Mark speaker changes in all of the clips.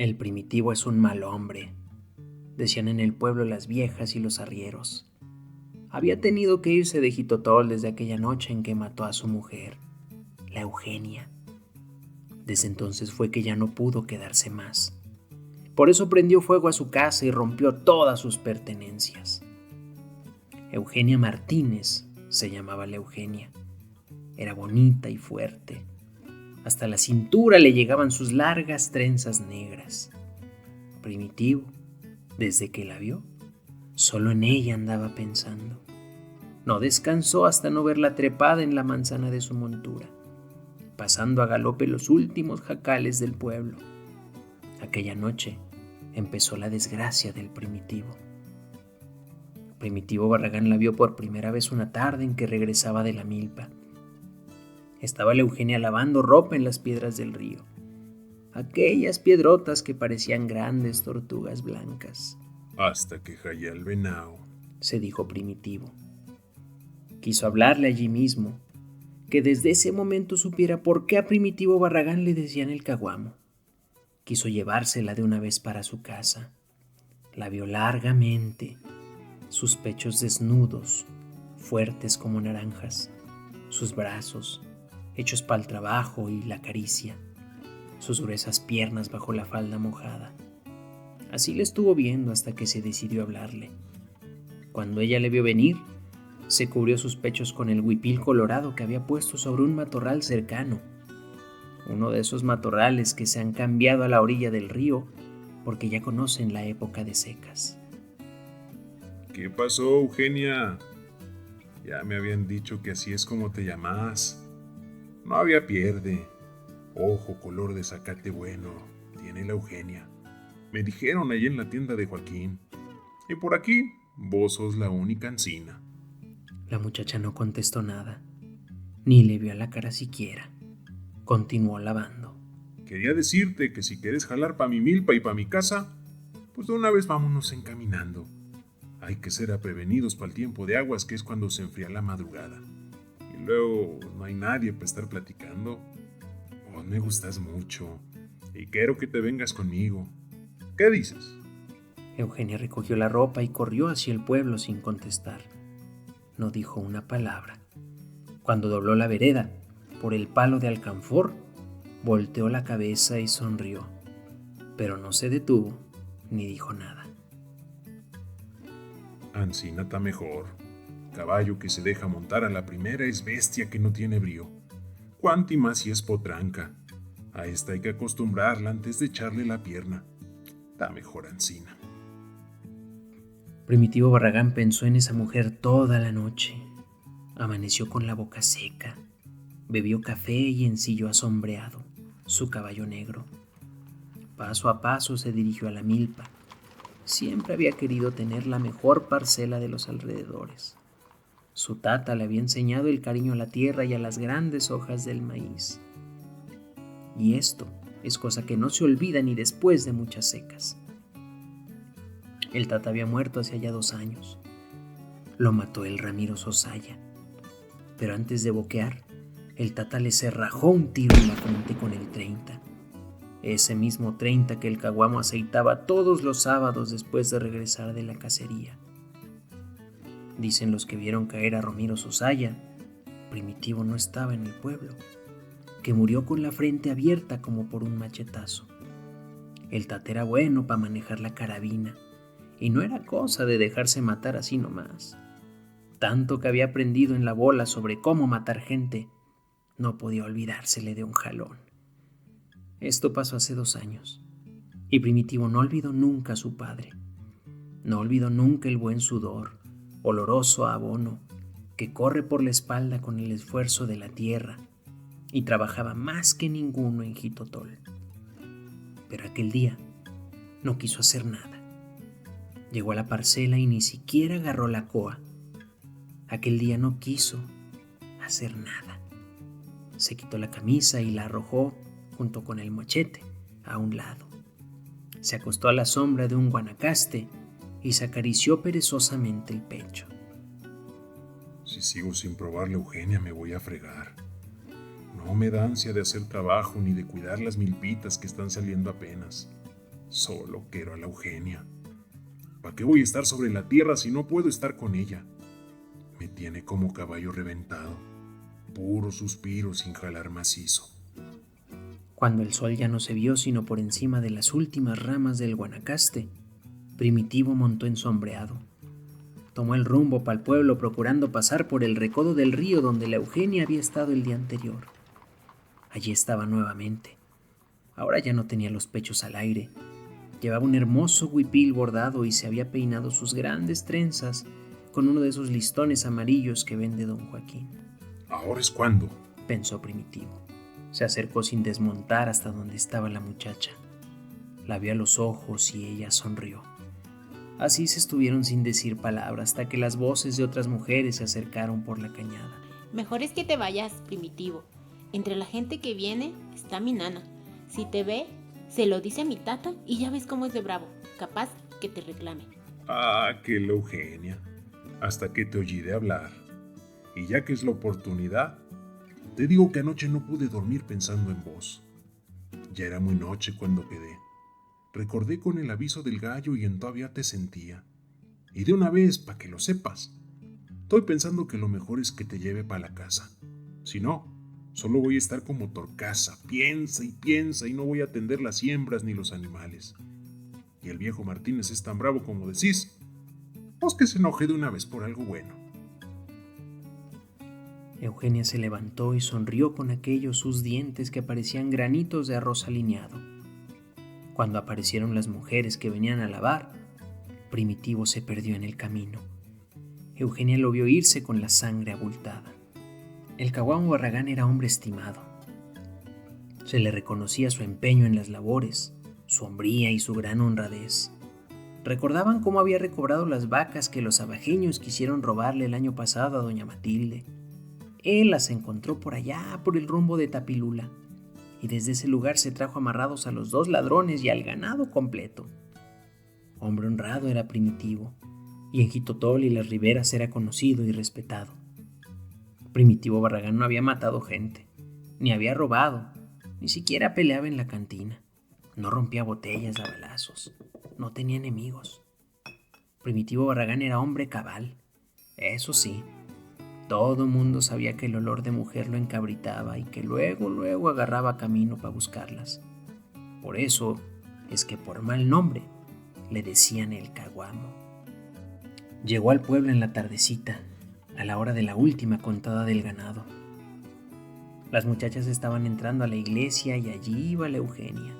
Speaker 1: El Primitivo es un mal hombre, decían en el pueblo las viejas y los arrieros. Había tenido que irse de Jitotol desde aquella noche en que mató a su mujer, la Eugenia. Desde entonces fue que ya no pudo quedarse más. Por eso prendió fuego a su casa y rompió todas sus pertenencias. Eugenia Martínez se llamaba la Eugenia. Era bonita y fuerte. Hasta la cintura le llegaban sus largas trenzas negras. Primitivo, desde que la vio, solo en ella andaba pensando. No descansó hasta no verla trepada en la manzana de su montura, pasando a galope los últimos jacales del pueblo. Aquella noche empezó la desgracia del Primitivo. Primitivo Barragán la vio por primera vez una tarde en que regresaba de la milpa. Estaba la Eugenia lavando ropa en las piedras del río, aquellas piedrotas que parecían grandes tortugas blancas.
Speaker 2: Hasta que jayé al venao,
Speaker 1: se dijo Primitivo. Quiso hablarle allí mismo, que desde ese momento supiera por qué a Primitivo Barragán le decían el caguamo. Quiso llevársela de una vez para su casa. La vio largamente, sus pechos desnudos, fuertes como naranjas, sus brazos, hechos para el trabajo y la caricia, sus gruesas piernas bajo la falda mojada. Así le estuvo viendo hasta que se decidió a hablarle. Cuando ella le vio venir, se cubrió sus pechos con el huipil colorado que había puesto sobre un matorral cercano, uno de esos matorrales que se han cambiado a la orilla del río porque ya conocen la época de secas.
Speaker 2: ¿Qué pasó, Eugenia? Ya me habían dicho que así es como te llamas. No había pierde. Ojo color de zacate bueno, tiene la Eugenia. Me dijeron allí en la tienda de Joaquín. Y por aquí, vos sos la única encina.
Speaker 1: La muchacha no contestó nada, ni le vio a la cara siquiera. Continuó lavando.
Speaker 2: Quería decirte que si quieres jalar pa' mi milpa y pa' mi casa, pues de una vez vámonos encaminando. Hay que ser aprevenidos para el tiempo de aguas, que es cuando se enfría la madrugada. Y luego no hay nadie para estar platicando. Vos me gustas mucho y quiero que te vengas conmigo. ¿Qué dices?
Speaker 1: Eugenia recogió la ropa y corrió hacia el pueblo sin contestar. No dijo una palabra. Cuando dobló la vereda, por el palo de alcanfor, volteó la cabeza y sonrió, pero no se detuvo ni dijo nada.
Speaker 2: Ancina está mejor. Caballo que se deja montar a la primera es bestia que no tiene brío. Cuanti más si es potranca. A esta hay que acostumbrarla antes de echarle la pierna. Está mejor Ancina.
Speaker 1: Primitivo Barragán pensó en esa mujer toda la noche. Amaneció con la boca seca. Bebió café y ensilló asombreado su caballo negro. Paso a paso se dirigió a la milpa. Siempre había querido tener la mejor parcela de los alrededores. Su tata le había enseñado el cariño a la tierra y a las grandes hojas del maíz. Y esto es cosa que no se olvida ni después de muchas secas. El tata había muerto hace ya 2 años. Lo mató el Ramiro Sosaya. Pero antes de boquear, el tata le cerrajó un tiro en la frente con el 30. Ese mismo 30 que el caguamo aceitaba todos los sábados después de regresar de la cacería. Dicen los que vieron caer a Ramiro Sosaya, Primitivo no estaba en el pueblo, que murió con la frente abierta como por un machetazo. El tata era bueno para manejar la carabina y no era cosa de dejarse matar así nomás. Tanto que había aprendido en la bola sobre cómo matar gente, no podía olvidársele de un jalón. Esto pasó hace 2 años, y Primitivo no olvidó nunca a su padre. No olvidó nunca el buen sudor, oloroso a abono, que corre por la espalda con el esfuerzo de la tierra, y trabajaba más que ninguno en Jitotol. Pero aquel día no quiso hacer nada. Llegó a la parcela y ni siquiera agarró la coa. Aquel día no quiso hacer nada. Se quitó la camisa y la arrojó junto con el machete a un lado. Se acostó a la sombra de un guanacaste y se acarició perezosamente el pecho.
Speaker 2: Si sigo sin probarle, Eugenia, me voy a fregar. No me da ansia de hacer trabajo ni de cuidar las milpitas que están saliendo apenas. Solo quiero a la Eugenia. ¿Para qué voy a estar sobre la tierra si no puedo estar con ella? Me tiene como caballo reventado, puro suspiro sin jalar macizo.
Speaker 1: Cuando el sol ya no se vio sino por encima de las últimas ramas del Guanacaste, Primitivo montó ensombreado. Tomó el rumbo para el pueblo procurando pasar por el recodo del río donde la Eugenia había estado el día anterior. Allí estaba nuevamente. Ahora ya no tenía los pechos al aire. Llevaba un hermoso huipil bordado y se había peinado sus grandes trenzas con uno de esos listones amarillos que vende don Joaquín.
Speaker 2: ¿Ahora es cuando?,
Speaker 1: pensó Primitivo. Se acercó sin desmontar hasta donde estaba la muchacha. La vio a los ojos y ella sonrió. Así se estuvieron sin decir palabra hasta que las voces de otras mujeres se acercaron por la cañada.
Speaker 3: Mejor es que te vayas, Primitivo. Entre la gente que viene está mi nana. Si te ve, se lo dice a mi tata y ya ves cómo es de bravo. Capaz que te reclame.
Speaker 2: Ah, que la Eugenia. Hasta que te oí de hablar. Y ya que es la oportunidad, te digo que anoche no pude dormir pensando en vos. Ya era muy noche cuando quedé. Recordé con el aviso del gallo y en todavía te sentía. Y de una vez, pa' que lo sepas, estoy pensando que lo mejor es que te lleve pa' la casa. Si no, solo voy a estar como Torcaza, piensa y no voy a atender las siembras ni los animales. Y el viejo Martínez es tan bravo como decís, pues que se enoje de una vez por algo bueno.
Speaker 1: Eugenia se levantó y sonrió con aquellos sus dientes que parecían granitos de arroz alineado. Cuando aparecieron las mujeres que venían a lavar, Primitivo se perdió en el camino. Eugenia lo vio irse con la sangre abultada. El caguamo Barragán era hombre estimado. Se le reconocía su empeño en las labores, su hombría y su gran honradez. Recordaban cómo había recobrado las vacas que los abajeños quisieron robarle el año pasado a doña Matilde. Él las encontró por allá, por el rumbo de Tapilula, y desde ese lugar se trajo amarrados a los 2 ladrones y al ganado completo. Hombre honrado era Primitivo, y en Jitotol y las riberas era conocido y respetado. Primitivo Barragán no había matado gente, ni había robado, ni siquiera peleaba en la cantina. No rompía botellas a balazos, no tenía enemigos. Primitivo Barragán era hombre cabal, eso sí. Todo mundo sabía que el olor de mujer lo encabritaba y que luego agarraba camino para buscarlas. Por eso es que por mal nombre le decían el caguamo. Llegó al pueblo en la tardecita, a la hora de la última contada del ganado. Las muchachas estaban entrando a la iglesia y allí iba la Eugenia.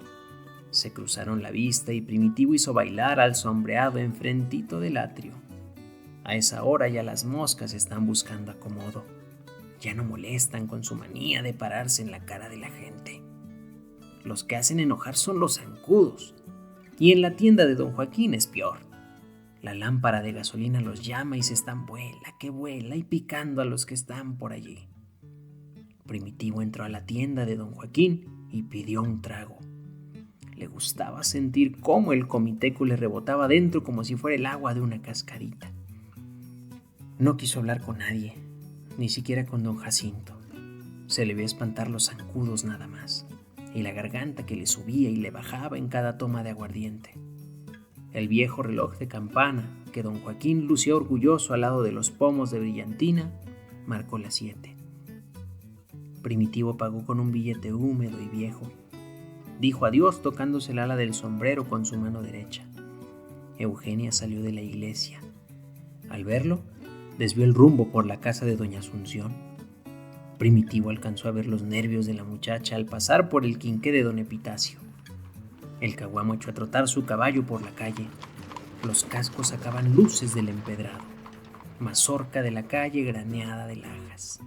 Speaker 1: Se cruzaron la vista y Primitivo hizo bailar al sombreado enfrentito del atrio. A esa hora ya las moscas están buscando acomodo. Ya no molestan con su manía de pararse en la cara de la gente. Los que hacen enojar son los zancudos. Y en la tienda de don Joaquín es peor. La lámpara de gasolina los llama y se están vuela, que vuela y picando a los que están por allí. Primitivo entró a la tienda de don Joaquín y pidió un trago. Le gustaba sentir cómo el comiteco le rebotaba dentro como si fuera el agua de una cascadita. No quiso hablar con nadie, ni siquiera con don Jacinto. Se le vio espantar los zancudos nada más, y la garganta que le subía y le bajaba en cada toma de aguardiente. El viejo reloj de campana, que don Joaquín lucía orgulloso al lado de los pomos de brillantina, marcó las 7. Primitivo pagó con un billete húmedo y viejo. Dijo adiós tocándose el ala del sombrero con su mano derecha. Eugenia salió de la iglesia. Al verlo, desvió el rumbo por la casa de doña Asunción. Primitivo alcanzó a ver los nervios de la muchacha al pasar por el quinqué de don Epitacio. El caguamo echó a trotar su caballo por la calle. Los cascos sacaban luces del empedrado, mazorca de la calle graneada de lajas.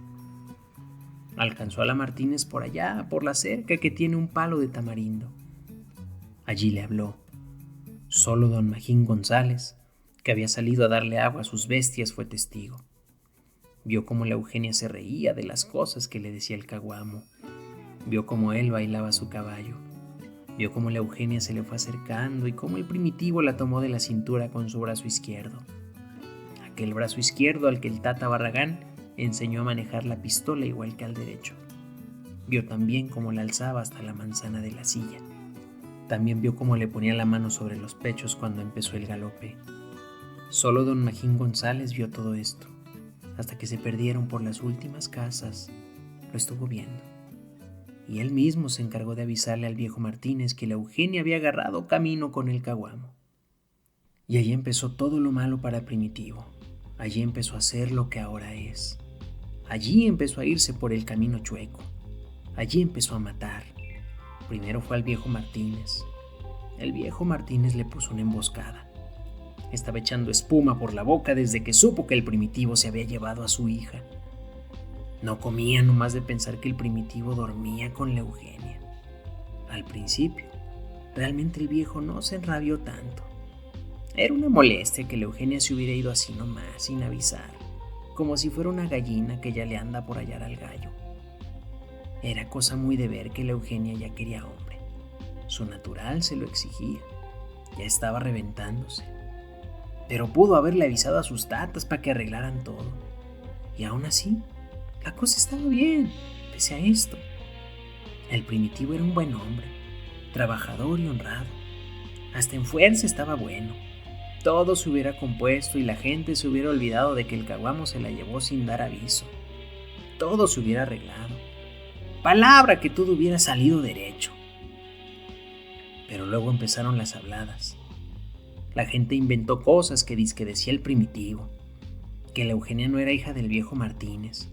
Speaker 1: Alcanzó a la Martínez por allá, por la cerca que tiene un palo de tamarindo. Allí le habló. Solo don Magín González, que había salido a darle agua a sus bestias, fue testigo. Vio cómo la Eugenia se reía de las cosas que le decía el caguamo. Vio cómo él bailaba su caballo. Vio cómo la Eugenia se le fue acercando y cómo el Primitivo la tomó de la cintura con su brazo izquierdo. Aquel brazo izquierdo al que el Tata Barragán enseñó a manejar la pistola igual que al derecho. Vio también cómo la alzaba hasta la manzana de la silla. También vio cómo le ponía la mano sobre los pechos cuando empezó el galope. Solo don Magín González vio todo esto, hasta que se perdieron por las últimas casas. Lo estuvo viendo. Y él mismo se encargó de avisarle al viejo Martínez que la Eugenia había agarrado camino con el caguamo. Y allí empezó todo lo malo para Primitivo. Allí empezó a ser lo que ahora es. Allí empezó a irse por el camino chueco. Allí empezó a matar. Primero fue al viejo Martínez. El viejo Martínez le puso una emboscada. Estaba echando espuma por la boca desde que supo que el Primitivo se había llevado a su hija. No comía nomás de pensar que el Primitivo dormía con la Eugenia. Al principio, realmente el viejo no se enrabió tanto. Era una molestia que la Eugenia se hubiera ido así nomás, sin avisar, como si fuera una gallina que ya le anda por hallar al gallo. Era cosa muy de ver que la Eugenia ya quería hombre. Su natural se lo exigía. Ya estaba reventándose. Pero pudo haberle avisado a sus tatas para que arreglaran todo. Y aún así, la cosa estaba bien, pese a esto. El Primitivo era un buen hombre, trabajador y honrado. Hasta en fuerza estaba bueno. Todo se hubiera compuesto y la gente se hubiera olvidado de que el caguamo se la llevó sin dar aviso. Todo se hubiera arreglado. Palabra que todo hubiera salido derecho. Pero luego empezaron las habladas. La gente inventó cosas que dizque decía el Primitivo, que la Eugenia no era hija del viejo Martínez,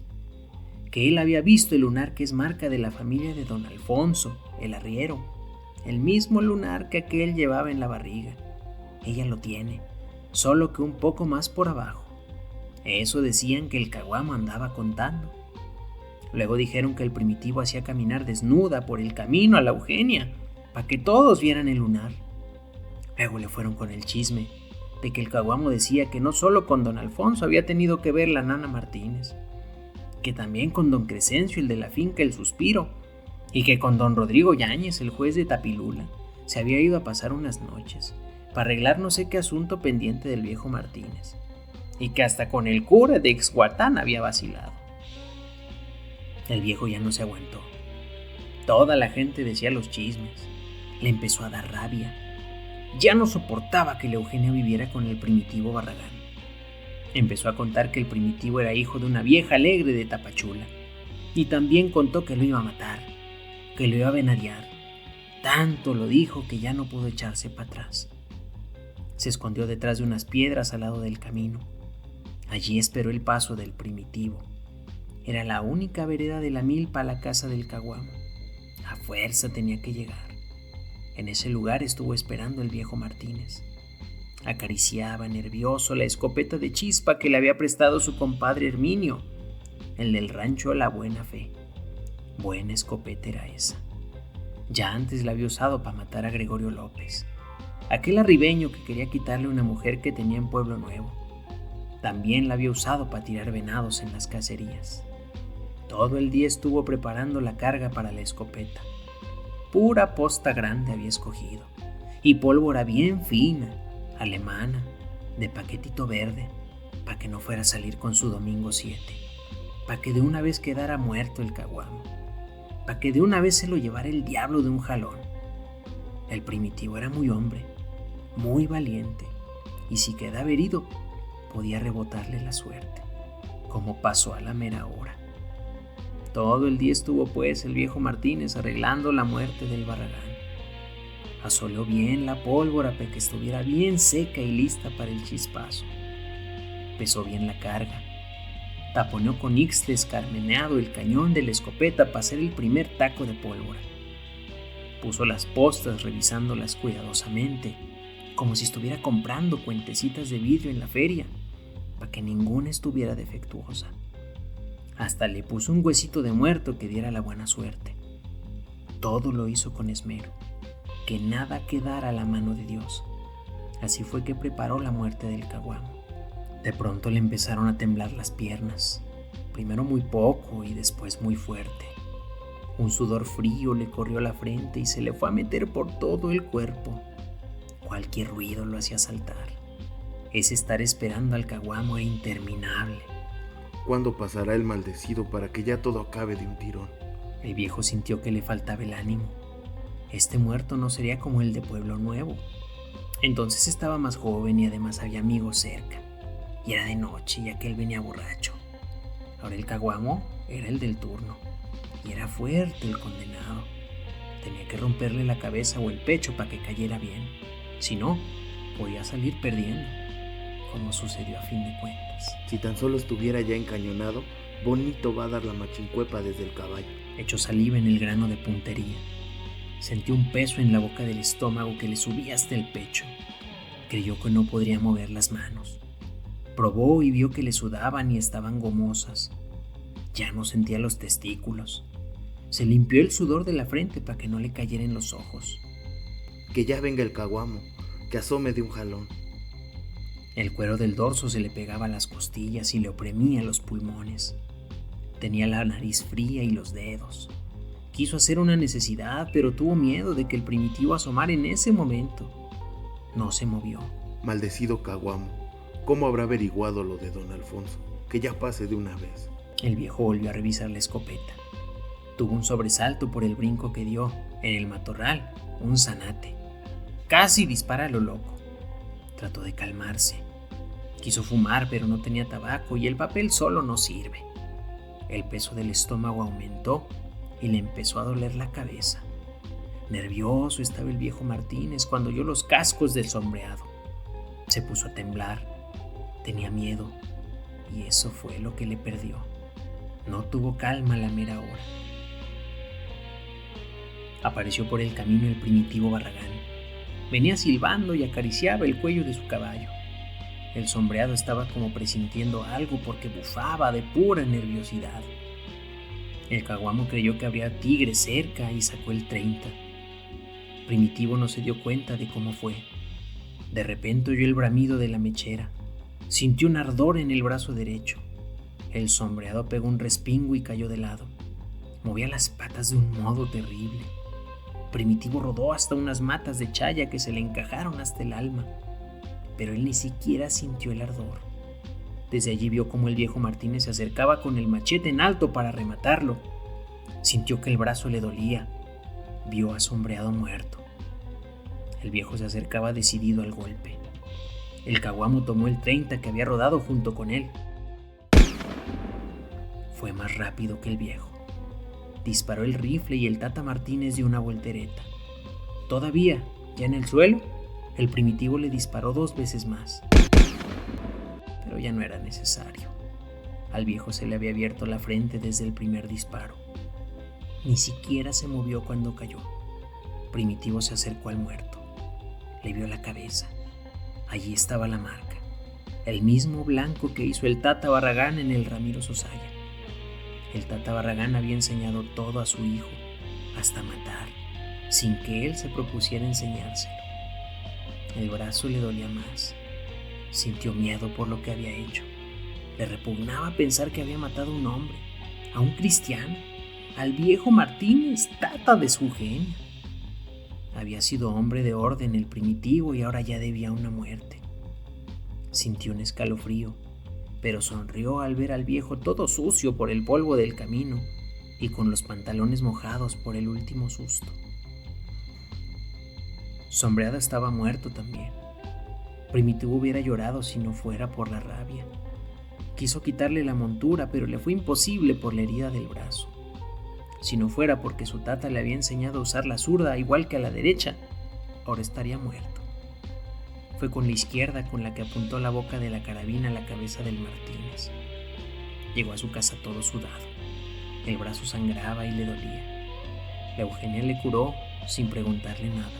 Speaker 1: que él había visto el lunar que es marca de la familia de don Alfonso, el arriero, el mismo lunar que aquel llevaba en la barriga. Ella lo tiene, solo que un poco más por abajo. Eso decían que el caguamo andaba contando. Luego dijeron que el Primitivo hacía caminar desnuda por el camino a la Eugenia, para que todos vieran el lunar. Luego le fueron con el chisme de que el caguamo decía que no solo con don Alfonso había tenido que ver la nana Martínez, que también con don Crescencio, el de la finca El Suspiro, y que con don Rodrigo Yáñez, el juez de Tapilula, se había ido a pasar unas noches para arreglar no sé qué asunto pendiente del viejo Martínez, y que hasta con el cura de Exhuatán había vacilado. El viejo ya no se aguantó. Toda la gente decía los chismes. Le empezó a dar rabia. Ya no soportaba que la Eugenia viviera con el Primitivo Barragán. Empezó a contar que el Primitivo era hijo de una vieja alegre de Tapachula. Y también contó que lo iba a matar, que lo iba a venadear. Tanto lo dijo que ya no pudo echarse para atrás. Se escondió detrás de unas piedras al lado del camino. Allí esperó el paso del Primitivo. Era la única vereda de la milpa a la casa del caguamo. A fuerza tenía que llegar. En ese lugar estuvo esperando el viejo Martínez. Acariciaba nervioso la escopeta de chispa que le había prestado su compadre Herminio, el del rancho La Buena Fe. Buena escopeta era esa. Ya antes la había usado para matar a Gregorio López, aquel arribeño que quería quitarle una mujer que tenía en Pueblo Nuevo. También la había usado para tirar venados en las cacerías. Todo el día estuvo preparando la carga para la escopeta. Pura posta grande había escogido, y pólvora bien fina, alemana, de paquetito verde, para que no fuera a salir con su domingo 7, para que de una vez quedara muerto el caguamo, para que de una vez se lo llevara el diablo de un jalón. El Primitivo era muy hombre, muy valiente, y si quedaba herido, podía rebotarle la suerte, como pasó a la mera hora. Todo el día estuvo pues el viejo Martínez arreglando la muerte del Barragán. Asoleó bien la pólvora para que estuviera bien seca y lista para el chispazo. Pesó bien la carga. Taponeó con ixtle escarmeneado el cañón de la escopeta para hacer el primer taco de pólvora. Puso las postas revisándolas cuidadosamente, como si estuviera comprando cuentecitas de vidrio en la feria, para que ninguna estuviera defectuosa. Hasta le puso un huesito de muerto que diera la buena suerte. Todo lo hizo con esmero, que nada quedara a la mano de Dios. Así fue que preparó la muerte del caguamo. De pronto le empezaron a temblar las piernas, primero muy poco y después muy fuerte. Un sudor frío le corrió la frente y se le fue a meter por todo el cuerpo. Cualquier ruido lo hacía saltar. Ese estar esperando al caguamo era interminable.
Speaker 4: ¿Cuándo pasará el maldecido para que ya todo acabe de un tirón?
Speaker 1: El viejo sintió que le faltaba el ánimo. Este muerto no sería como el de Pueblo Nuevo. Entonces estaba más joven y además había amigos cerca. Y era de noche y aquel venía borracho. Ahora el caguamo era el del turno. Y era fuerte el condenado. Tenía que romperle la cabeza o el pecho para que cayera bien. Si no, podía salir perdiendo, como sucedió a fin de cuentas.
Speaker 4: Si tan solo estuviera ya encañonado, bonito va a dar la machincuepa desde el caballo.
Speaker 1: Echó saliva en el grano de puntería. Sintió un peso en la boca del estómago que le subía hasta el pecho. Creyó que no podría mover las manos. Probó y vio que le sudaban y estaban gomosas. Ya no sentía los testículos. Se limpió el sudor de la frente para que no le cayera en los ojos.
Speaker 4: Que ya venga el caguamo, que asome de un jalón.
Speaker 1: El cuero del dorso se le pegaba a las costillas y le oprimía los pulmones. Tenía la nariz fría y los dedos. Quiso hacer una necesidad, pero tuvo miedo de que el primitivo asomara en ese momento. No se movió.
Speaker 4: Maldecido caguamo, ¿cómo habrá averiguado lo de don Alfonso? Que ya pase de una vez.
Speaker 1: El viejo volvió a revisar la escopeta. Tuvo un sobresalto por el brinco que dio. En el matorral, un zanate. Casi dispara a lo loco. Trató de calmarse. Quiso fumar, pero no tenía tabaco y el papel solo no sirve. El peso del estómago aumentó y le empezó a doler la cabeza. Nervioso estaba el viejo Martínez cuando oyó los cascos del sombreado. Se puso a temblar. Tenía miedo y eso fue lo que le perdió. No tuvo calma a la mera hora. Apareció por el camino el primitivo Barragán. Venía silbando y acariciaba el cuello de su caballo. El sombreado estaba como presintiendo algo porque bufaba de pura nerviosidad. El caguamo creyó que había tigre cerca y sacó el 30. Primitivo no se dio cuenta de cómo fue. De repente oyó el bramido de la mechera. Sintió un ardor en el brazo derecho. El sombreado pegó un respingo y cayó de lado. Movía las patas de un modo terrible. Primitivo rodó hasta unas matas de chaya que se le encajaron hasta el alma, pero él ni siquiera sintió el ardor. Desde allí vio cómo el viejo Martínez se acercaba con el machete en alto para rematarlo. Sintió que el brazo le dolía. Vio a Sombreado muerto. El viejo se acercaba decidido al golpe. El caguamo tomó el 30 que había rodado junto con él. Fue más rápido que el viejo. Disparó el rifle y el Tata Martínez dio una voltereta. Todavía, ya en el suelo, el primitivo le disparó 2 veces más. Pero ya no era necesario. Al viejo se le había abierto la frente desde el primer disparo. Ni siquiera se movió cuando cayó. Primitivo se acercó al muerto. Le vio la cabeza. Allí estaba la marca. El mismo blanco que hizo el Tata Barragán en el Ramiro Sosaya. El Tata Barragán había enseñado todo a su hijo, hasta matar, sin que él se propusiera enseñárselo. El brazo le dolía más. Sintió miedo por lo que había hecho. Le repugnaba pensar que había matado a un hombre, a un cristiano, al viejo Martínez, Tata de su genio. Había sido hombre de orden el primitivo y ahora ya debía una muerte. Sintió un escalofrío, pero sonrió al ver al viejo todo sucio por el polvo del camino y con los pantalones mojados por el último susto. Sombreado estaba muerto también. Primitivo hubiera llorado si no fuera por la rabia. Quiso quitarle la montura, pero le fue imposible por la herida del brazo. Si no fuera porque su tata le había enseñado a usar la zurda igual que a la derecha, ahora estaría muerto. Fue con la izquierda con la que apuntó la boca de la carabina a la cabeza del Martínez. Llegó a su casa todo sudado. El brazo sangraba y le dolía. La Eugenia le curó sin preguntarle nada.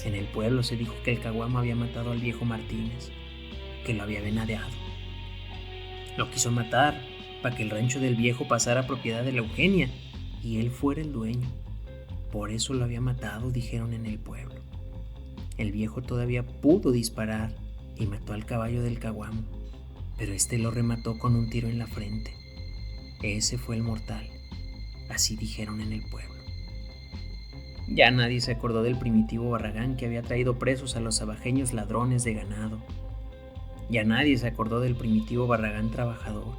Speaker 1: En el pueblo se dijo que el caguamo había matado al viejo Martínez, que lo había venadeado. Lo quiso matar para que el rancho del viejo pasara a propiedad de la Eugenia y él fuera el dueño. Por eso lo había matado, dijeron en el pueblo. El viejo todavía pudo disparar y mató al caballo del caguamo, pero este lo remató con un tiro en la frente. Ese fue el mortal, así dijeron en el pueblo. Ya nadie se acordó del primitivo Barragán que había traído presos a los abajeños ladrones de ganado. Ya nadie se acordó del primitivo Barragán trabajador.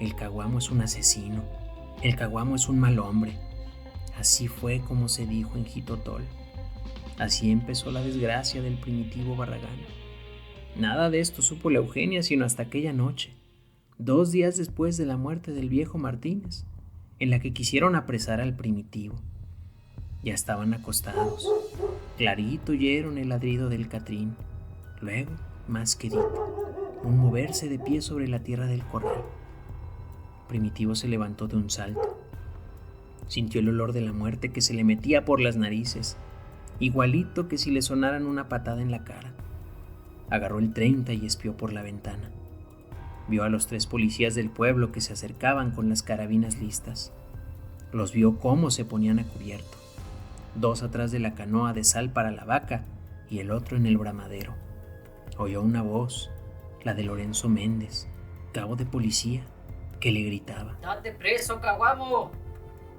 Speaker 1: El caguamo es un asesino, el caguamo es un mal hombre. Así fue como se dijo en Jitotol. Así empezó la desgracia del Primitivo Barragán. Nada de esto supo la Eugenia sino hasta aquella noche, 2 días después de la muerte del viejo Martínez, en la que quisieron apresar al Primitivo. Ya estaban acostados. Clarito oyeron el ladrido del Catrín. Luego, más quedito, un moverse de pie sobre la tierra del corral. Primitivo se levantó de un salto. Sintió el olor de la muerte que se le metía por las narices, igualito que si le sonaran una patada en la cara. Agarró el 30 y espió por la ventana. Vio a los 3 policías del pueblo que se acercaban con las carabinas listas. Los vio cómo se ponían a cubierto, 2 atrás de la canoa de sal para la vaca y el otro en el bramadero. Oyó una voz, la de Lorenzo Méndez, cabo de policía, que le gritaba:
Speaker 5: ¡Date preso, Caguamo!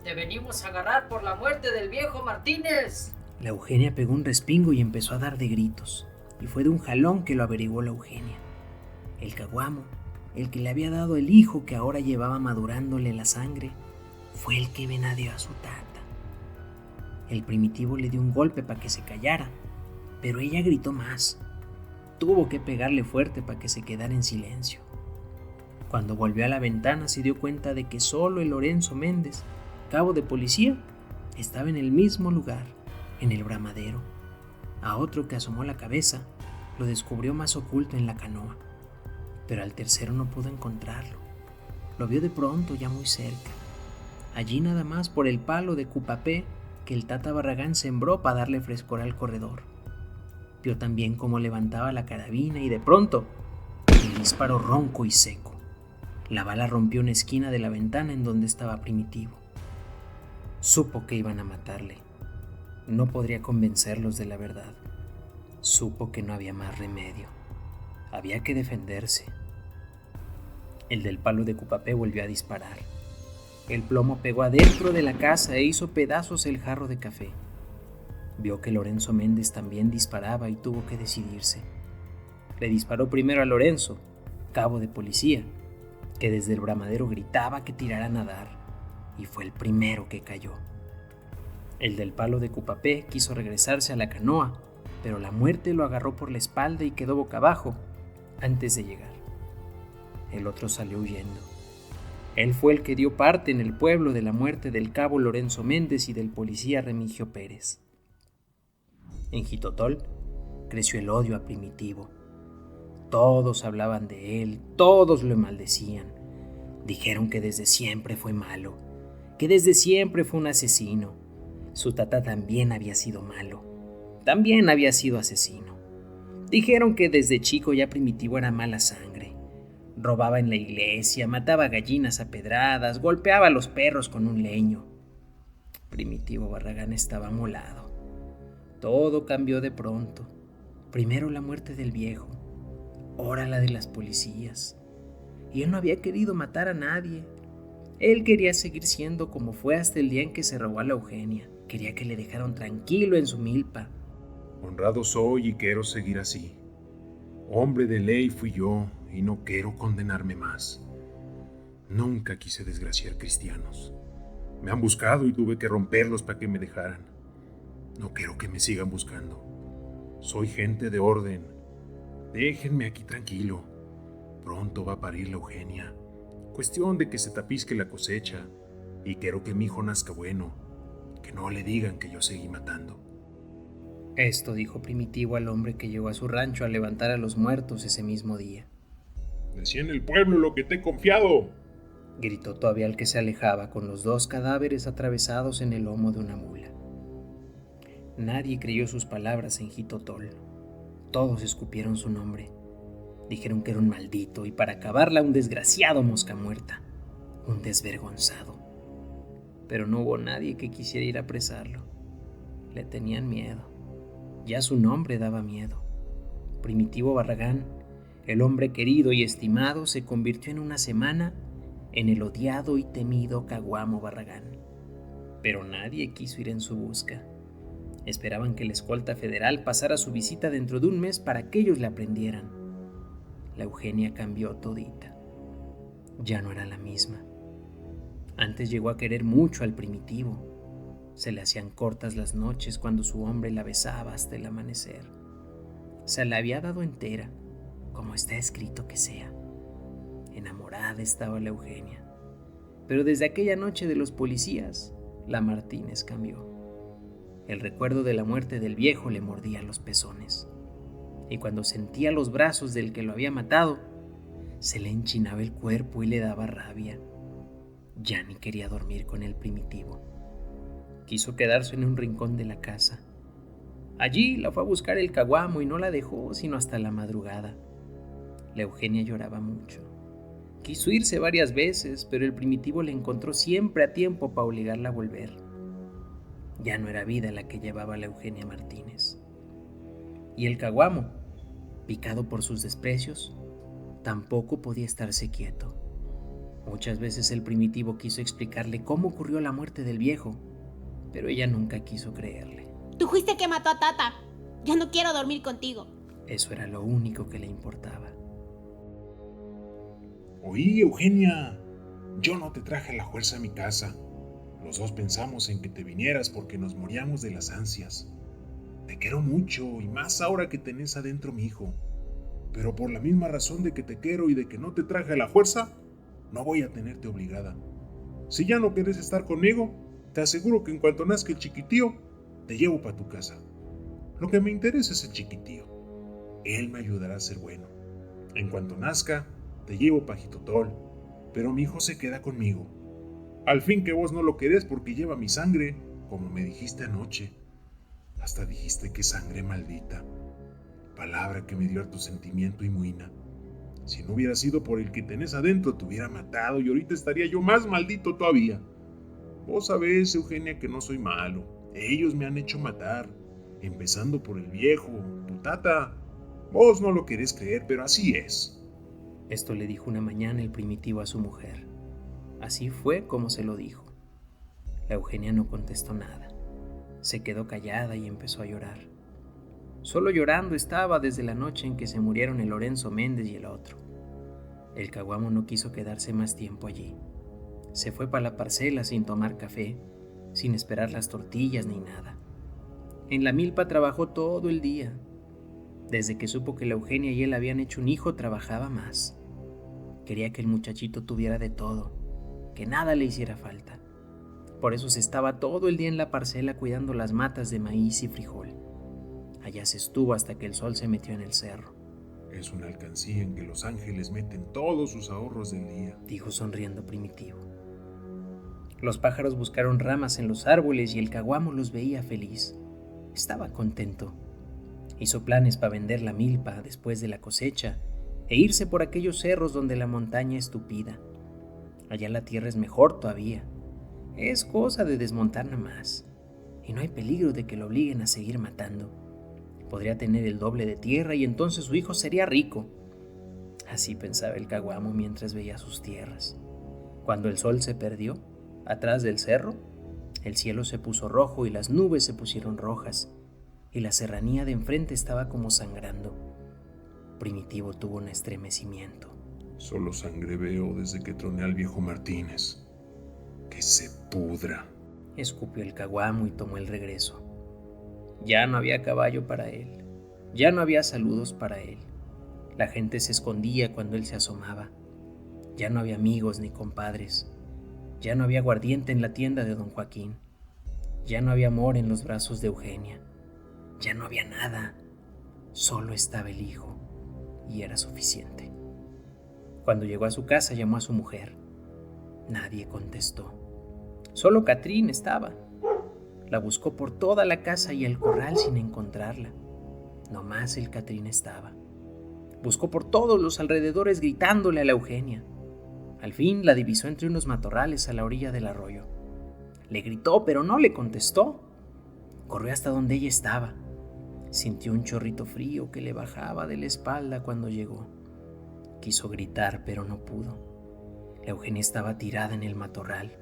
Speaker 5: ¡Te venimos a agarrar por la muerte del viejo Martínez!
Speaker 1: La Eugenia pegó un respingo y empezó a dar de gritos, y fue de un jalón que lo averiguó la Eugenia. El Caguamo, el que le había dado el hijo que ahora llevaba madurándole la sangre, fue el que venadeó a su tata. El Primitivo le dio un golpe para que se callara, pero ella gritó más. Tuvo que pegarle fuerte para que se quedara en silencio. Cuando volvió a la ventana se dio cuenta de que solo el Lorenzo Méndez, cabo de policía, estaba en el mismo lugar, en el bramadero. A otro que asomó la cabeza, lo descubrió más oculto en la canoa, pero al tercero no pudo encontrarlo. Lo vio de pronto ya muy cerca, allí nada más por el palo de cupapé que el Tata Barragán sembró para darle frescor al corredor. Vio también cómo levantaba la carabina y de pronto el disparo ronco y seco. La bala rompió una esquina de la ventana en donde estaba Primitivo. Supo que iban a matarle. No podría convencerlos de la verdad. Supo que no había más remedio. Había que defenderse. El del palo de cupapé volvió a disparar. El plomo pegó adentro de la casa e hizo pedazos el jarro de café. Vio que Lorenzo Méndez también disparaba y tuvo que decidirse. Le disparó primero a Lorenzo, cabo de policía, que desde el bramadero gritaba que tirara a nadar, y fue el primero que cayó. El del palo de cupapé quiso regresarse a la canoa, pero la muerte lo agarró por la espalda y quedó boca abajo antes de llegar. El otro salió huyendo. Él fue el que dio parte en el pueblo de la muerte del cabo Lorenzo Méndez y del policía Remigio Pérez. En Jitotol creció el odio a Primitivo. Todos hablaban de él, todos lo maldecían. Dijeron que desde siempre fue malo, que desde siempre fue un asesino. Su tata también había sido malo, también había sido asesino. Dijeron que desde chico ya Primitivo era mala sangre. Robaba en la iglesia, mataba gallinas a pedradas, golpeaba a los perros con un leño. Primitivo Barragán estaba molado. Todo cambió de pronto. Primero la muerte del viejo, ahora la de las policías. Y él no había querido matar a nadie. Él quería seguir siendo como fue hasta el día en que se robó a la Eugenia. Quería que le dejaran tranquilo en su milpa.
Speaker 2: Honrado soy y quiero seguir así. Hombre de ley fui yo y no quiero condenarme más. Nunca quise desgraciar cristianos. Me han buscado y tuve que romperlos para que me dejaran. No quiero que me sigan buscando. Soy gente de orden. Déjenme aquí tranquilo. Pronto va a parir la Eugenia. Cuestión de que se tapizque la cosecha. Y quiero que mi hijo nazca bueno. Que no le digan que yo seguí matando.
Speaker 1: Esto dijo Primitivo al hombre que llegó a su rancho a levantar a los muertos ese mismo día.
Speaker 2: Decía en el pueblo lo que te he confiado.
Speaker 1: Gritó todavía el que se alejaba con los 2 cadáveres atravesados en el lomo de una mula. Nadie creyó sus palabras en Jitotol. Todos escupieron su nombre. Dijeron que era un maldito y para acabarla un desgraciado mosca muerta, un desvergonzado. Pero no hubo nadie que quisiera ir a apresarlo. Le tenían miedo. Ya su nombre daba miedo. Primitivo Barragán, el hombre querido y estimado, se convirtió en una semana en el odiado y temido Caguamo Barragán. Pero nadie quiso ir en su busca. Esperaban que la escolta federal pasara su visita dentro de un mes para que ellos le aprendieran. La Eugenia cambió todita. Ya no era la misma. Antes llegó a querer mucho al Primitivo. Se le hacían cortas las noches cuando su hombre la besaba hasta el amanecer. Se la había dado entera, como está escrito que sea. Enamorada estaba la Eugenia. Pero desde aquella noche de los policías, la Martínez cambió. El recuerdo de la muerte del viejo le mordía los pezones. Y cuando sentía los brazos del que lo había matado, se le enchinaba el cuerpo y le daba rabia. Ya ni quería dormir con el Primitivo. Quiso quedarse en un rincón de la casa. Allí la fue a buscar el caguamo y no la dejó sino hasta la madrugada. La Eugenia lloraba mucho. Quiso irse varias veces, pero el Primitivo le encontró siempre a tiempo para obligarla a volver. Ya no era vida la que llevaba la Eugenia Martínez. Y el caguamo, picado por sus desprecios, tampoco podía estarse quieto. Muchas veces el Primitivo quiso explicarle cómo ocurrió la muerte del viejo, pero ella nunca quiso creerle.
Speaker 3: Tú fuiste el que mató a Tata. Ya no quiero dormir contigo.
Speaker 1: Eso era lo único que le importaba.
Speaker 2: Oí, Eugenia, yo no te traje a la fuerza a mi casa. Los dos pensamos en que te vinieras porque nos moríamos de las ansias. Te quiero mucho y más ahora que tenés adentro mi hijo. Pero por la misma razón de que te quiero y de que no te traje a la fuerza, no voy a tenerte obligada. Si ya no querés estar conmigo, te aseguro que en cuanto nazca el chiquitío, te llevo para tu casa. Lo que me interesa es el chiquitío. Él me ayudará a ser bueno. En cuanto nazca, te llevo pa' Jitotol, pero mi hijo se queda conmigo. Al fin que vos no lo querés porque lleva mi sangre, como me dijiste anoche. Hasta dijiste que sangre maldita. Palabra que me dio harto sentimiento y muina. Si no hubiera sido por el que tenés adentro, te hubiera matado y ahorita estaría yo más maldito todavía. Vos sabés, Eugenia, que no soy malo. Ellos me han hecho matar, empezando por el viejo, tu tata. Vos no lo querés creer, pero así es.
Speaker 1: Esto le dijo una mañana el Primitivo a su mujer. Así fue como se lo dijo. La Eugenia no contestó nada. Se quedó callada y empezó a llorar. Solo llorando estaba desde la noche en que se murieron el Lorenzo Méndez y el otro. El caguamo no quiso quedarse más tiempo allí. Se fue para la parcela sin tomar café, sin esperar las tortillas ni nada. En la milpa trabajó todo el día. Desde que supo que la Eugenia y él habían hecho un hijo, trabajaba más. Quería que el muchachito tuviera de todo, que nada le hiciera falta. Por eso se estaba todo el día en la parcela cuidando las matas de maíz y frijol. Allá se estuvo hasta que el sol se metió en el cerro.
Speaker 2: Es una alcancía en que los ángeles meten todos sus ahorros del día,
Speaker 1: dijo sonriendo Primitivo. Los pájaros buscaron ramas en los árboles y el caguamo los veía feliz. Estaba contento. Hizo planes para vender la milpa después de la cosecha e irse por aquellos cerros donde la montaña es tupida. Allá la tierra es mejor todavía. Es cosa de desmontar nada más. Y no hay peligro de que lo obliguen a seguir matando. Podría tener el doble de tierra y entonces su hijo sería rico. Así pensaba el caguamo mientras veía sus tierras. Cuando el sol se perdió, atrás del cerro, el cielo se puso rojo y las nubes se pusieron rojas, y la serranía de enfrente estaba como sangrando. Primitivo tuvo un estremecimiento.
Speaker 2: Solo sangre veo desde que troné al viejo Martínez. Que se pudra.
Speaker 1: Escupió el caguamo y tomó el regreso. Ya no había caballo para él. Ya no había saludos para él. La gente se escondía cuando él se asomaba. Ya no había amigos ni compadres. Ya no había aguardiente en la tienda de don Joaquín. Ya no había amor en los brazos de Eugenia. Ya no había nada. Solo estaba el hijo. Y era suficiente. Cuando llegó a su casa llamó a su mujer. Nadie contestó. Solo Catrín estaba. La buscó por toda la casa y el corral sin encontrarla. Nomás el Catrín estaba. Buscó por todos los alrededores gritándole a la Eugenia. Al fin la divisó entre unos matorrales a la orilla del arroyo. Le gritó, pero no le contestó. Corrió hasta donde ella estaba. Sintió un chorrito frío que le bajaba de la espalda cuando llegó. Quiso gritar, pero no pudo. La Eugenia estaba tirada en el matorral.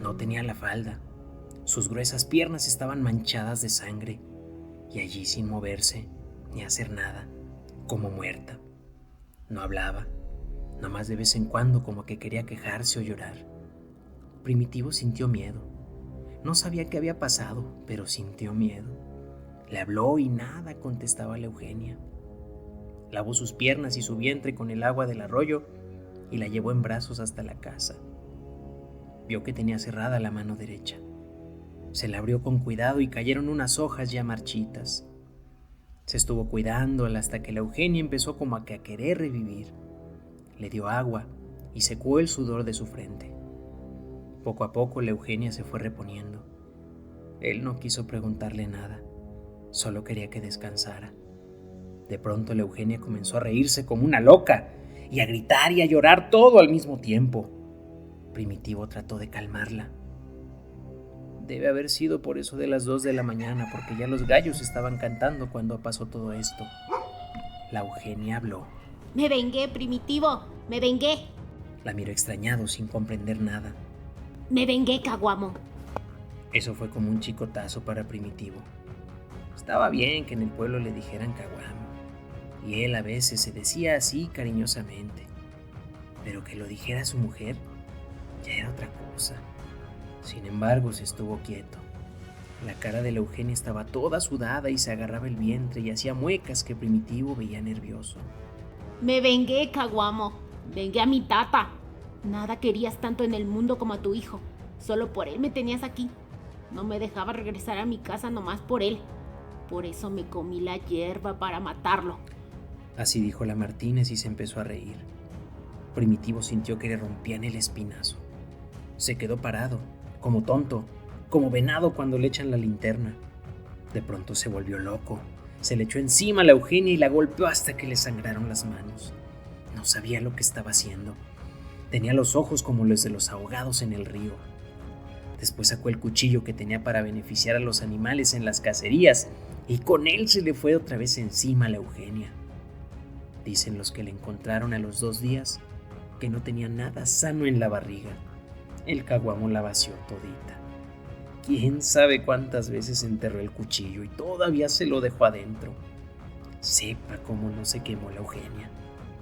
Speaker 1: No tenía la falda. Sus gruesas piernas estaban manchadas de sangre. Y allí sin moverse, ni hacer nada, como muerta. No hablaba. Nomás de vez en cuando como que quería quejarse o llorar. Primitivo sintió miedo. No sabía qué había pasado, pero sintió miedo. Le habló y nada contestaba la Eugenia. Lavó sus piernas y su vientre con el agua del arroyo y la llevó en brazos hasta la casa. Vio que tenía cerrada la mano derecha. Se la abrió con cuidado y cayeron unas hojas ya marchitas. Se estuvo cuidándola hasta que la Eugenia empezó como a querer revivir. Le dio agua y secó el sudor de su frente. Poco a poco la Eugenia se fue reponiendo. Él no quiso preguntarle nada, solo quería que descansara. De pronto la Eugenia comenzó a reírse como una loca y a gritar y a llorar todo al mismo tiempo. Primitivo trató de calmarla. Debe haber sido por eso de las 2 de la mañana, porque ya los gallos estaban cantando cuando pasó todo esto. La Eugenia habló.
Speaker 3: Me vengué, Primitivo, me vengué.
Speaker 1: La miró extrañado sin comprender nada.
Speaker 3: Me vengué, Caguamo.
Speaker 1: Eso fue como un chicotazo para Primitivo. Estaba bien que en el pueblo le dijeran Caguamo, y él a veces se decía así cariñosamente. Pero que lo dijera su mujer ya era otra cosa. Sin embargo, se estuvo quieto. La cara de la Eugenia estaba toda sudada y se agarraba el vientre y hacía muecas que Primitivo veía nervioso.
Speaker 3: Me vengué, Caguamo. Vengué a mi tata. Nada querías tanto en el mundo como a tu hijo. Solo por él me tenías aquí. No me dejaba regresar a mi casa nomás por él. Por eso me comí la hierba para matarlo.
Speaker 1: Así dijo la Martínez y se empezó a reír. Primitivo sintió que le rompían el espinazo. Se quedó parado, como tonto, como venado cuando le echan la linterna. De pronto se volvió loco. Se le echó encima a la Eugenia y la golpeó hasta que le sangraron las manos. No sabía lo que estaba haciendo. Tenía los ojos como los de los ahogados en el río. Después sacó el cuchillo que tenía para beneficiar a los animales en las cacerías y con él se le fue otra vez encima a la Eugenia. Dicen los que le encontraron a los 2 días que no tenía nada sano en la barriga. El Caguamo la vació todita. Quién sabe cuántas veces enterró el cuchillo y todavía se lo dejó adentro. Sepa cómo no se quemó la Eugenia,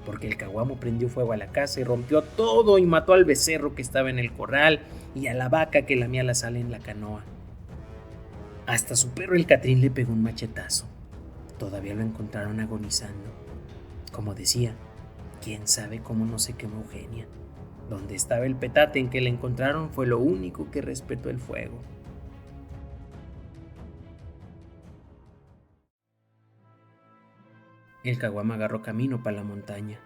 Speaker 1: porque el Caguamo prendió fuego a la casa y rompió todo y mató al becerro que estaba en el corral y a la vaca que lamía la sal en la canoa. Hasta su perro el Catrín le pegó un machetazo. Todavía lo encontraron agonizando. Como decía, quién sabe cómo no se quemó Eugenia. Donde estaba el petate en que la encontraron fue lo único que respetó el fuego. El Caguamo agarró camino para la montaña.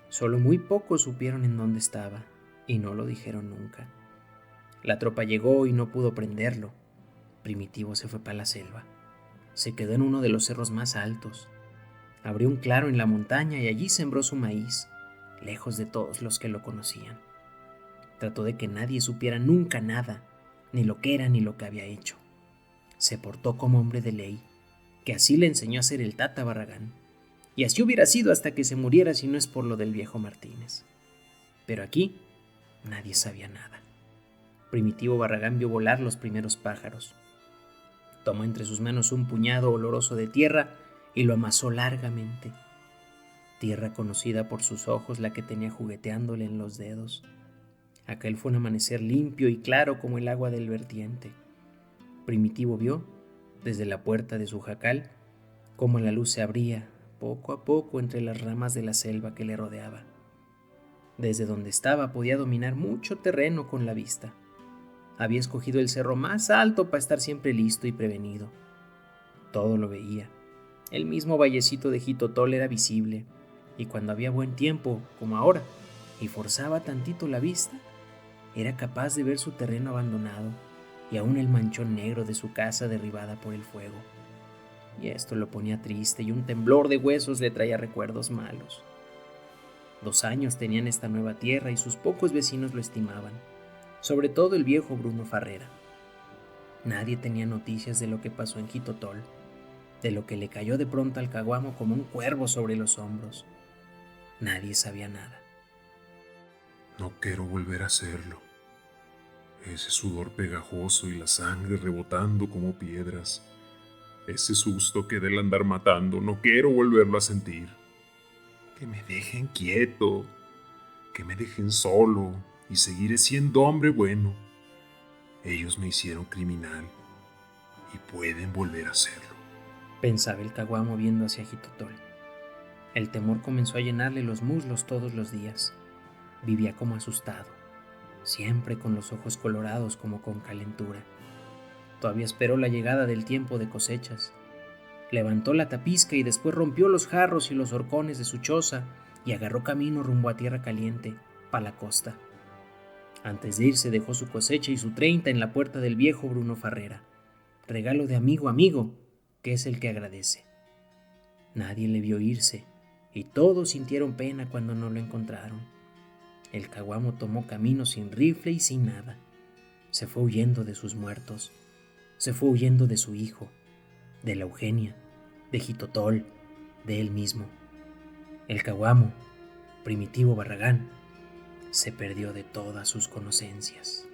Speaker 1: Solo muy pocos supieron en dónde estaba y no lo dijeron nunca. La tropa llegó y no pudo prenderlo. Primitivo se fue para la selva. Se quedó en uno de los cerros más altos. Abrió un claro en la montaña y allí sembró su maíz, lejos de todos los que lo conocían. Trató de que nadie supiera nunca nada, ni lo que era ni lo que había hecho. Se portó como hombre de ley, que así le enseñó a ser el Tata Barragán. Y así hubiera sido hasta que se muriera si no es por lo del viejo Martínez. Pero aquí nadie sabía nada. Primitivo Barragán vio volar los primeros pájaros. Tomó entre sus manos un puñado oloroso de tierra y lo amasó largamente. Tierra conocida por sus ojos, la que tenía jugueteándole en los dedos. Aquel fue un amanecer limpio y claro como el agua del vertiente. Primitivo vio, desde la puerta de su jacal, cómo la luz se abría poco a poco entre las ramas de la selva que le rodeaba. Desde donde estaba podía dominar mucho terreno con la vista. Había escogido el cerro más alto para estar siempre listo y prevenido. Todo lo veía. El mismo vallecito de Jitotol era visible, y cuando había buen tiempo, como ahora, y forzaba tantito la vista, era capaz de ver su terreno abandonado y aún el manchón negro de su casa derribada por el fuego. Y esto lo ponía triste y un temblor de huesos le traía recuerdos malos. 2 años tenía en esta nueva tierra y sus pocos vecinos lo estimaban, sobre todo el viejo Bruno Farrera. Nadie tenía noticias de lo que pasó en Jitotol, de lo que le cayó de pronto al Caguamo como un cuervo sobre los hombros. Nadie sabía nada.
Speaker 2: No quiero volver a hacerlo. Ese sudor pegajoso y la sangre rebotando como piedras. Ese susto que del andar matando, no quiero volverlo a sentir. Que me dejen quieto, que me dejen solo y seguiré siendo hombre bueno. Ellos me hicieron criminal y pueden volver a hacerlo.
Speaker 1: Pensaba el caguamo viendo hacia Jitotol. El temor comenzó a llenarle los muslos todos los días. Vivía como asustado, siempre con los ojos colorados como con calentura. Todavía esperó la llegada del tiempo de cosechas. Levantó la tapizca y después rompió los jarros y los horcones de su choza y agarró camino rumbo a tierra caliente, pa' la costa. Antes de irse dejó su cosecha y su 30 en la puerta del viejo Bruno Farrera. Regalo de amigo a amigo, que es el que agradece. Nadie le vio irse y todos sintieron pena cuando no lo encontraron. El caguamo tomó camino sin rifle y sin nada. Se fue huyendo de sus muertos. Se fue huyendo de su hijo, de la Eugenia, de Jitotol, de él mismo. El caguamo, Primitivo Barragán, se perdió de todas sus conocencias.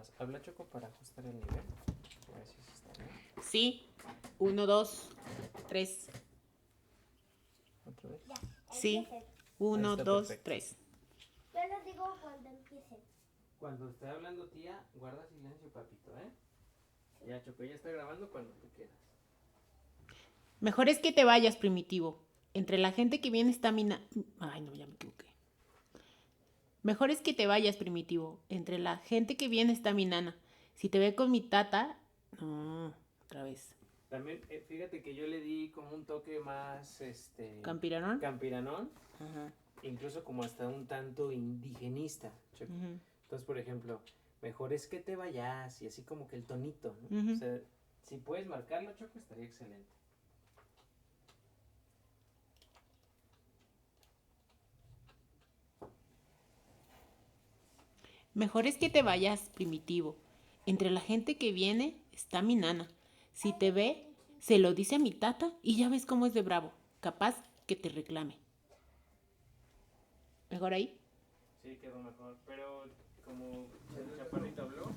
Speaker 1: más. Habla Choco para ajustar el nivel. A ver si está bien.
Speaker 3: Sí. 1, 2, 3.
Speaker 1: ¿Otra vez?
Speaker 6: Ya,
Speaker 3: Sí.
Speaker 6: empiecen.
Speaker 3: 1,
Speaker 1: Ahí está
Speaker 3: 2,
Speaker 1: perfecto.
Speaker 3: 3.
Speaker 6: Yo les digo cuando empiecen.
Speaker 1: Cuando esté hablando tía, guarda silencio, papito, ¿eh? Ya, Choco, ya está grabando cuando tú quieras.
Speaker 3: Mejor es que te vayas, Primitivo. Entre la gente que viene está Ay, no, ya me equivoqué. Mejor es que te vayas, Primitivo. Entre la gente que viene está mi nana. Si te ve con mi tata... No, otra vez.
Speaker 1: También, fíjate que yo le di como un toque más,
Speaker 3: ¿Campiranón?
Speaker 1: Campiranón,
Speaker 3: Ajá.
Speaker 1: incluso como hasta un tanto indigenista, Choco.
Speaker 3: Ujú.
Speaker 1: Entonces, por ejemplo, mejor es que te vayas y así como que el tonito, ¿no?
Speaker 3: Ujú.
Speaker 1: O sea, si puedes marcarlo, Choco, estaría excelente.
Speaker 3: Mejor es que te vayas, Primitivo. Entre la gente que viene está mi nana. Si te ve, se lo dice a mi tata y ya ves cómo es de bravo. Capaz que te reclame. ¿Mejor ahí?
Speaker 1: Sí, quedó mejor, pero como el chaparrito habló.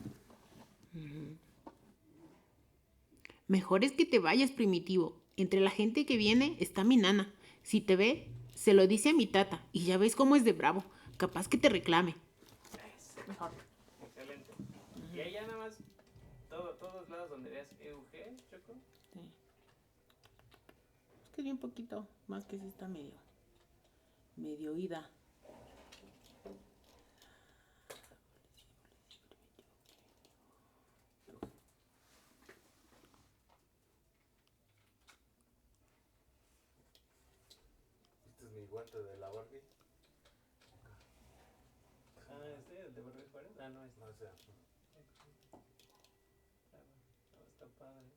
Speaker 3: Mejor es que te vayas, Primitivo. Entre la gente que viene está mi nana. Si te ve, se lo dice a mi tata y ya ves cómo es de bravo. Capaz que te reclame. Mejor.
Speaker 1: Excelente. Y ahí ya nada más, todos lados donde veas EUG, Choco.
Speaker 3: Sí. Es que vi un poquito más que sí está medio oída.
Speaker 4: Este es mi guante de la Barbie.
Speaker 1: ¿El de Barbie Juárez? Ah, no,
Speaker 4: No sé.
Speaker 1: está padre.